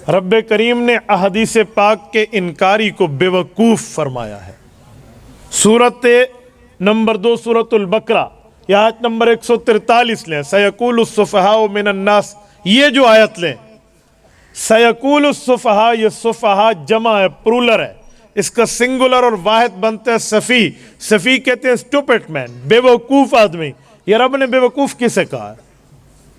رب کریم نے احادیث پاک کے انکاری کو بیوقوف فرمایا ہے۔ سورت نمبر 2 سورۃ البقرہ، یہ آیت نمبر 143 لیں، سیقول السفہاء من الناس، یہ جو آیت لیں، سیقول السفہاء، یہ سفہاء جمع ہے، پرولر ہے، اس کا سنگولر اور واحد بنتا ہے سفی۔ سفی کہتے ہیں اسٹوپٹ مین، بے وقوف آدمی۔ یہ رب نے بے وقوف کسے کہا ہے؟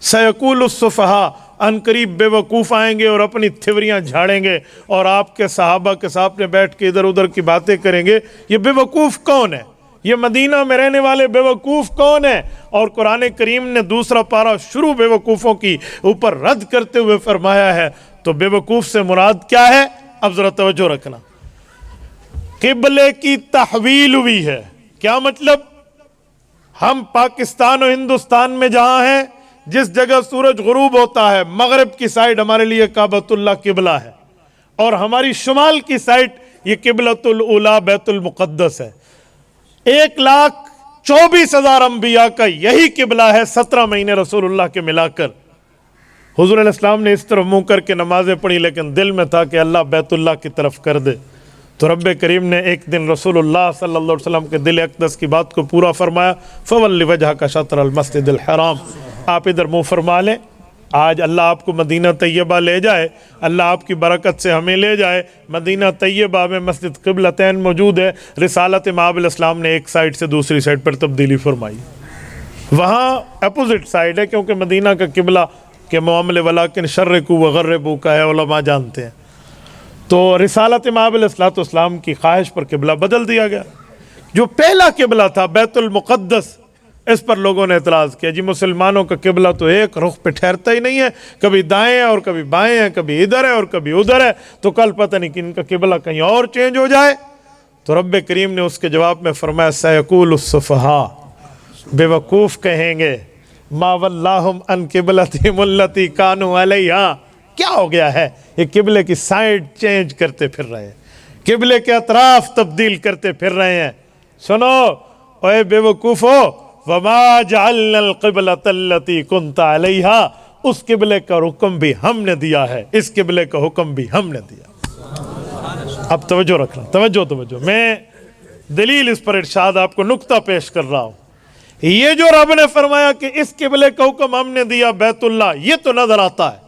سیقول السفہاء، ان قریب بے وقوف آئیں گے اور اپنی تھوریاں جھاڑیں گے اور آپ کے صحابہ کے سامنے بیٹھ کے ادھر ادھر کی باتیں کریں گے۔ یہ بے وقوف کون ہے؟ یہ مدینہ میں رہنے والے بے وقوف کون ہیں؟ اور قرآن کریم نے دوسرا پارہ شروع بے وقوفوں کی اوپر رد کرتے ہوئے فرمایا ہے۔ تو بے وقوف سے مراد کیا ہے؟ اب ذرا توجہ رکھنا۔ قبلے کی تحویل ہوئی ہے، کیا مطلب؟ ہم پاکستان و ہندوستان میں جہاں ہیں، جس جگہ سورج غروب ہوتا ہے، مغرب کی سائڈ ہمارے لیے کعبۃ اللہ قبلہ ہے، اور ہماری شمال کی سائڈ یہ قبلۃ الاولیٰ بیت المقدس ہے۔ 1,24,000 انبیاء کا یہی قبلہ ہے، 17 مہینے رسول اللہ کے ملا کر۔ حضور علیہ السلام نے اس طرف منہ کر کے نمازیں پڑھی، لیکن دل میں تھا کہ اللہ بیت اللہ کی طرف کر دے، تو رب کریم نے ایک دن رسول اللہ صلی اللہ علیہ وسلم کے دل اقدس کی بات کو پورا فرمایا، فَوَلِّ وَجْهَكَ شَطْرَ الْمَسْجِدِ الْحَرَامِ، آپ ادھر منہ فرما لیں۔ آج اللہ آپ کو مدینہ طیبہ لے جائے، اللہ آپ کی برکت سے ہمیں لے جائے۔ مدینہ طیبہ میں مسجد قبلتین موجود ہے، رسالت مآب علیہ السلام نے ایک سائڈ سے دوسری سائڈ پر تبدیلی فرمائی، وہاں اپوزٹ سائڈ ہے، کیونکہ مدینہ کا قبلہ کے معاملے ولیکن شرقوا وغربوا کا ہے، علماء جانتے ہیں۔ تو رسالت مآب علیہ السلام کی خواہش پر قبلہ بدل دیا گیا۔ جو پہلا قبلہ تھا بیت المقدس، اس پر لوگوں نے اعتراض کیا، جی مسلمانوں کا قبلہ تو ایک رخ پہ ٹھہرتا ہی نہیں ہے، کبھی دائیں ہے اور کبھی بائیں ہے، کبھی ادھر ہے اور کبھی ادھر ہے، تو کل پتہ نہیں کہ ان کا قبلہ کہیں اور چینج ہو جائے۔ تو رب کریم نے اس کے جواب میں فرمایا، سیقول السفہاء، بے وقوف کہیں گے، ما ولاہم عن قبلتہم التی کانوا علیہا، کیا ہو گیا ہے؟ یہ قبلے کی سائڈ چینج کرتے پھر رہے ہیں، قبلے کے اطراف تبدیل کرتے پھر رہے ہیں۔ سنو اے بے وقوفو، وَمَا جَعَلْنَا الْقِبْلَةَ الَّتِي كُنْتَ عَلَيْهَا، اس قبلے کا حکم بھی ہم نے دیا ہے، اس قبلے کا حکم بھی ہم نے دیا۔ اب توجہ رکھنا، توجہ، میں دلیل اس پر ارشاد آپ کو نقطہ پیش کر رہا ہوں۔ یہ جو رب نے فرمایا کہ اس قبلے کا حکم ہم نے دیا بیت اللہ، یہ تو نظر آتا ہے۔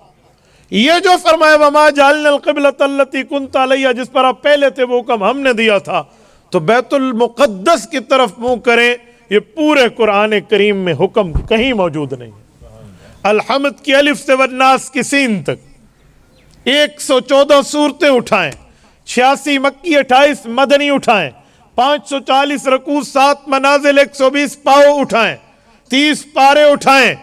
یہ جو فرمایا وَمَا جَعَلْنَا الْقِبْلَةَ الَّتِي كُنْتَ عَلَيْهَا، جس پر آپ پہلے تھے وہ حکم ہم نے دیا تھا، تو بیت المقدس کی طرف منہ کریں، یہ پورے قرآن کریم میں حکم کہیں موجود نہیں۔ الحمد کی الف سے والناس کی سین تک 114 صورتیں اٹھائیں، 86 مکی 28 مدنی اٹھائیں، 540 رکوع 7 منازل 120 پاؤ اٹھائیں، 30 پارے اٹھائیں،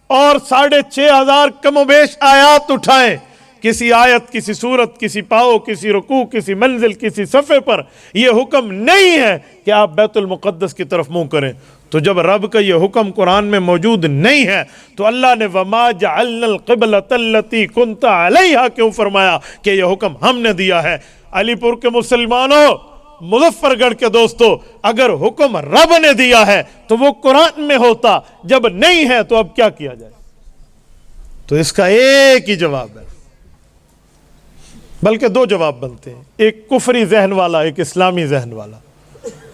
اور 6,500 کم و بیش آیات اٹھائیں۔ کسی آیت، کسی صورت، کسی پاؤ، کسی رکوع، کسی منزل، کسی صفحے پر یہ حکم نہیں ہے کہ آپ بیت المقدس کی طرف منہ کریں۔ تو جب رب کا یہ حکم قرآن میں موجود نہیں ہے تو اللہ نے وَمَا جَعَلْنَا الْقِبْلَةَ الَّتِي كُنْتَ عَلَيْهَا کیوں فرمایا کہ یہ حکم ہم نے دیا ہے؟ علی پور کے مسلمانوں، مظفر گڑھ کے دوستو، اگر حکم رب نے دیا ہے تو وہ قرآن میں ہوتا، جب نہیں ہے تو اب کیا کیا جائے؟ تو اس کا ایک ہی جواب ہے، بلکہ 2 جواب بنتے ہیں، ایک کفری ذہن والا، ایک اسلامی ذہن والا۔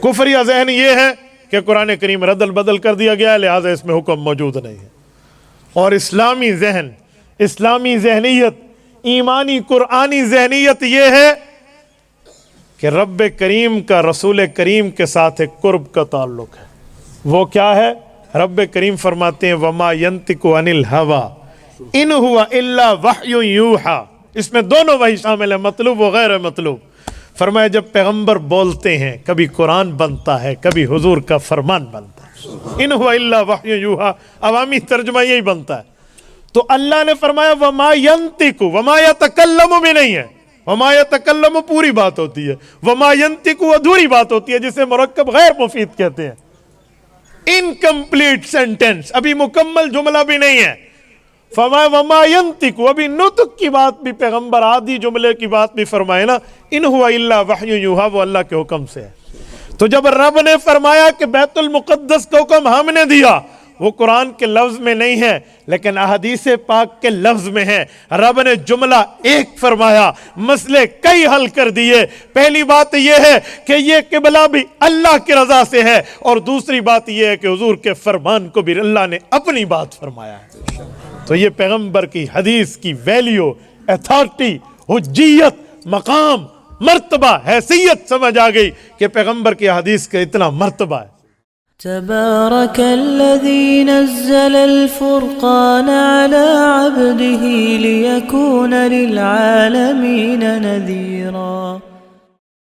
کفری ذہن یہ ہے کہ قرآن کریم ردل بدل کر دیا گیا ہے، لہٰذا اس میں حکم موجود نہیں ہے۔ اور اسلامی ذہن، اسلامی ذہنیت، ایمانی قرآنی ذہنیت یہ ہے کہ رب کریم کا رسول کریم کے ساتھ ایک قرب کا تعلق ہے۔ وہ کیا ہے؟ رب کریم فرماتے ہیں وَمَا يَنْتِقُ عَنِ الْهَوَىٰ إِنْ هُوَ إِلَّا وَحْيٌ يُوحَىٰ، اس میں دونوں وحی شامل ہیں، مطلوب و غیر مطلوب۔ فرمایا جب پیغمبر بولتے ہیں، کبھی قرآن بنتا ہے، کبھی حضور کا فرمان بنتا ہے۔ ان هو الا وحی یوحیٰ، عوامی ترجمہ یہی بنتا ہے۔ تو اللہ نے فرمایا وما ینطق، وما یتکلم بھی نہیں ہے، وما یتکلم پوری بات ہوتی ہے، وما ینطق ادھوری بات ہوتی ہے، جسے مرکب غیر مفید کہتے ہیں، انکمپلیٹ سینٹنس، ابھی مکمل جملہ بھی نہیں ہے۔ وما ینطق، ابھی نطق کی بات بھی پیغمبر آدھی جملے کی بات بھی فرمائے نا، ان ہوا الا وحی یوحیٰ، وہ اللہ کے حکم سے ہے۔ تو جب رب نے فرمایا کہ بیت المقدس کا حکم ہم نے دیا، وہ قرآن کے لفظ میں نہیں ہے لیکن احادیث پاک کے لفظ میں ہے۔ رب نے جملہ ایک فرمایا، مسئلے کئی حل کر دیے۔ پہلی بات یہ ہے کہ یہ قبلہ بھی اللہ کی رضا سے ہے، اور دوسری بات یہ ہے کہ حضور کے فرمان کو بھی اللہ نے اپنی بات فرمایا ہے۔ تو یہ پیغمبر کی حدیث کی ویلیو، ایتھارٹی، حجیت، مقام، مرتبہ، حیثیت سمجھ آ گئی کہ پیغمبر کی حدیث کا اتنا مرتبہ ہے۔ تبارك الذي نزل الفرقان على عبده ليكون للعالمين نذيرا